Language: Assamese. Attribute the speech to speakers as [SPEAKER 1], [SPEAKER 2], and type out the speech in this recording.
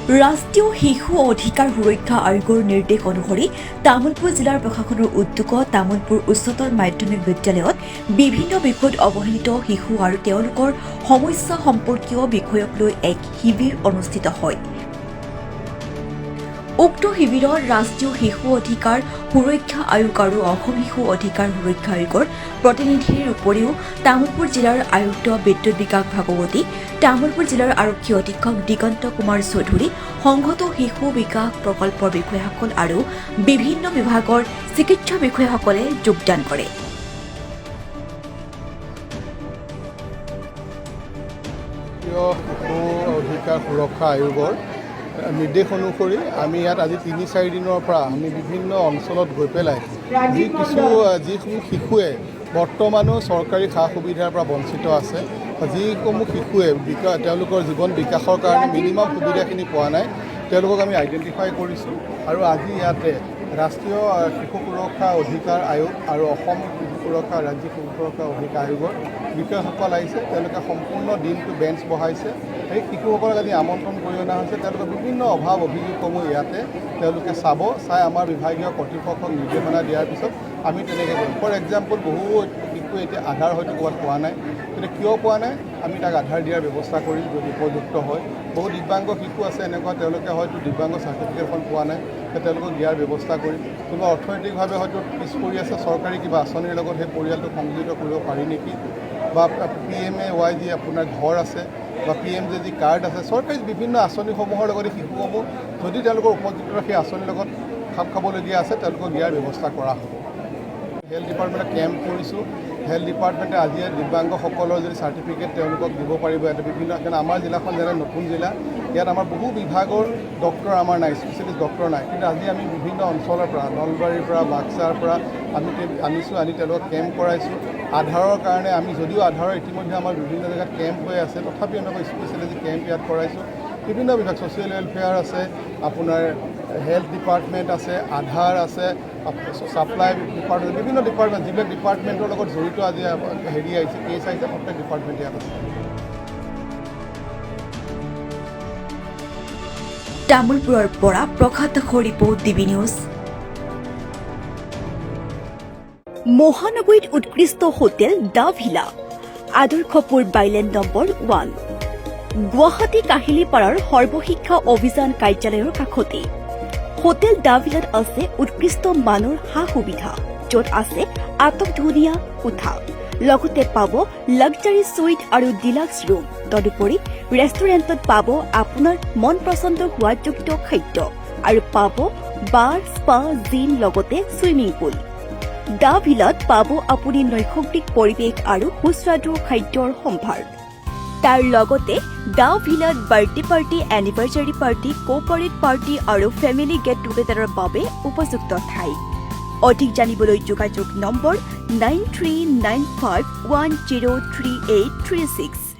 [SPEAKER 1] ৰাষ্ট্ৰীয় শিশু অধিকাৰ সুৰক্ষা আয়োগৰ নিৰ্দেশ অনুসৰি তামুলপুৰ জিলাৰ প্ৰশাসনৰ উদ্যোগত তামুলপুৰ উচ্চতৰ মাধ্যমিক বিদ্যালয়ত বিভিন্ন বিষয়ত অৱহেলিত শিশু আৰু তেওঁলোকৰ সমস্যা সম্পৰ্কীয় বিষয়ক লৈ এক শিবিৰ অনুষ্ঠিত হয়। উক্ত শিবিৰত ৰাষ্ট্ৰীয় শিশু অধিকাৰ সুৰক্ষা আয়োগ আৰু অসম শিশু অধিকাৰ সুৰক্ষা আয়োগৰ প্ৰতিনিধিৰ উপৰিও তামুলপুৰ জিলাৰ আয়ুক্ত বিদ্যুৎ বিকাশ ভাগৱতী, তামুলপুৰ জিলাৰ আৰক্ষী অধীক্ষক দিগন্ত কুমাৰ চৌধুৰী, সংহত শিশু বিকাশ প্ৰকল্পৰ বিষয়াসকল আৰু বিভিন্ন বিভাগৰ চিকিৎসা বিষয়াসকলে যোগদান কৰে।
[SPEAKER 2] শিশু অধিকাৰ সুৰক্ষা আয়োগৰ নিৰ্দেশ অনুসৰি আমি ইয়াত আজি ৩-৪ দিনৰ পৰা আমি বিভিন্ন অঞ্চলত গৈ পেলাই যিসমূহ শিশুৱে বৰ্তমানো চৰকাৰী সা সুবিধাৰ পৰা বঞ্চিত আছে, যিসমূহ শিশুৱে তেওঁলোকৰ জীৱন বিকাশৰ কাৰণে মিনিমাম সুবিধাখিনি পোৱা নাই, তেওঁলোকক আমি আইডেণ্টিফাই কৰিছোঁ আৰু আজি ইয়াতে ৰাষ্ট্ৰীয় শিশু সুৰক্ষা অধিকাৰ আয়োগ আৰু অসম শিশু সুৰক্ষা ৰাজ্যিক শিশু সুৰক্ষা অধিকাৰ আয়োগৰ বিষয়াসকল আহিছে। তেওঁলোকে সম্পূৰ্ণ দিনটো বেঞ্চ বহাইছে। সেই শিশুসকলক আজি আমন্ত্ৰণ কৰি অনা হৈছে। তেওঁলোকৰ বিভিন্ন অভাৱ অভিযোগসমূহ ইয়াতে তেওঁলোকে চাই আমাৰ বিভাগীয় কৰ্তৃপক্ষক নিৰ্দেশনা দিয়াৰ পিছত আমি তেনেকৈ কৰিম। ফৰ এক্সাম্পল, বহু শিশু এতিয়া আধাৰ হয়তো ক'ৰবাত পোৱা নাই, কিন্তু কিয় পোৱা নাই আমি তাক আধাৰ দিয়াৰ ব্যৱস্থা কৰিম যদি উপযুক্ত হয়। বহু দিব্যাংগ শিশু আছে এনেকুৱা, তেওঁলোকে হয়তো দিব্যাংগ চাৰ্টিফিকেটখন পোৱা নাই, তেওঁলোকক দিয়াৰ ব্যৱস্থা কৰিম। কোনোবা অৰ্থনৈতিকভাৱে হয়তো পিছ পৰি আছে, চৰকাৰী কিবা আঁচনিৰ লগত সেই পৰিয়ালটো সংযোজিত কৰিব পাৰি নেকি, বা PMAY যি আপোনাৰ ঘৰ আছে বা PMJJ কাৰ্ড আছে, চৰকাৰী বিভিন্ন আঁচনিসমূহৰ লগতে শিশুসমূহ যদি তেওঁলোকৰ উপযুক্ত সেই আঁচনিৰ লগত খাপ খাবলগীয়া আছে তেওঁলোকক দিয়াৰ ব্যৱস্থা কৰা হ'ব। হেল্থ ডিপাৰ্টমেণ্টে কেম্প কৰিছোঁ। হেল্থ ডিপাৰ্টমেণ্টে আজি দিব্যাংগসকলৰ যদি চাৰ্টিফিকেট তেওঁলোকক দিব পাৰিব। ইয়াতে বিভিন্ন, কাৰণ আমাৰ জিলাখন যেনে নতুন জিলা, ইয়াত আমাৰ বহু বিভাগৰ ডক্টৰ আমাৰ নাই, স্পেচিয়েলিষ্ট ডক্টৰ নাই, কিন্তু আজি আমি বিভিন্ন অঞ্চলৰ পৰা, নলবাৰীৰ পৰা, বাক্সাৰ পৰা আমি আনিছোঁ, আনি তেওঁলোকক কেম্প কৰাইছোঁ। আধাৰৰ কাৰণে আমি যদিও আধাৰৰ ইতিমধ্যে আমাৰ বিভিন্ন জেগাত কেম্প হৈ আছে, তথাপিও এনেকুৱা স্পেচিয়েলি কেম্প ইয়াত কৰাইছোঁ। বিভিন্ন বিভাগ, ছ'চিয়েল ৱেলফেয়াৰ আছে, আপোনাৰ হেল্থ ডিপাৰ্টমেণ্ট আছে, আধাৰ আছে, ছাপ্লাই ডিপাৰ্টমেণ্ট, বিভিন্ন ডিপাৰ্টমেণ্ট, যিবিলাক ডিপাৰ্টমেণ্টৰ লগত জড়িত আজি আহিছে, কেছ আহিছে, প্ৰত্যেক ডিপাৰ্টমেণ্ট ইয়াত আছে।
[SPEAKER 1] তামুলপুৰৰ পৰা প্ৰসাদ দাসৰ ৰিপৰ্ট, DB নিউজ। মহানগৰীত উৎকৃষ্ট hotel the villa, Adarshpur bylane number 1, Guwahati কাহিলীপাৰাৰ সৰ্বশিক্ষা অভিযান কাৰ্যালয়ৰ কাষতে হোটেল দ্য ভিলাত আছে উৎকৃষ্ট মানৰ সা সুবিধা, য'ত আছে আটকধুনীয়া কোঠা, লগতে পাব লাক্সাৰী সুইট আৰু ডিলাক্স ৰুম। তদুপৰি ৰেষ্টুৰেণ্টত পাব আপোনাৰ মন পচন্দৰ সোৱাদযুক্ত খাদ্য আৰু পাব বাৰ, স্পা, জিম, লগতে ছুইমিং পুল। দ্য ভিলাত পাব আপুনি নৈসৰ্গিক পৰিৱেশ আৰু সুস্বাদু খাদ্যৰ সম্ভাৰ। তাৰ লগতে দ্য ভিলাত birthday party, anniversary party, corporate party আৰু ফেমিলি গেট টুগেডাৰৰ বাবে উপযুক্ত ঠাই। অধিক জানিবলৈ যোগাযোগ নম্বৰ 9395103836।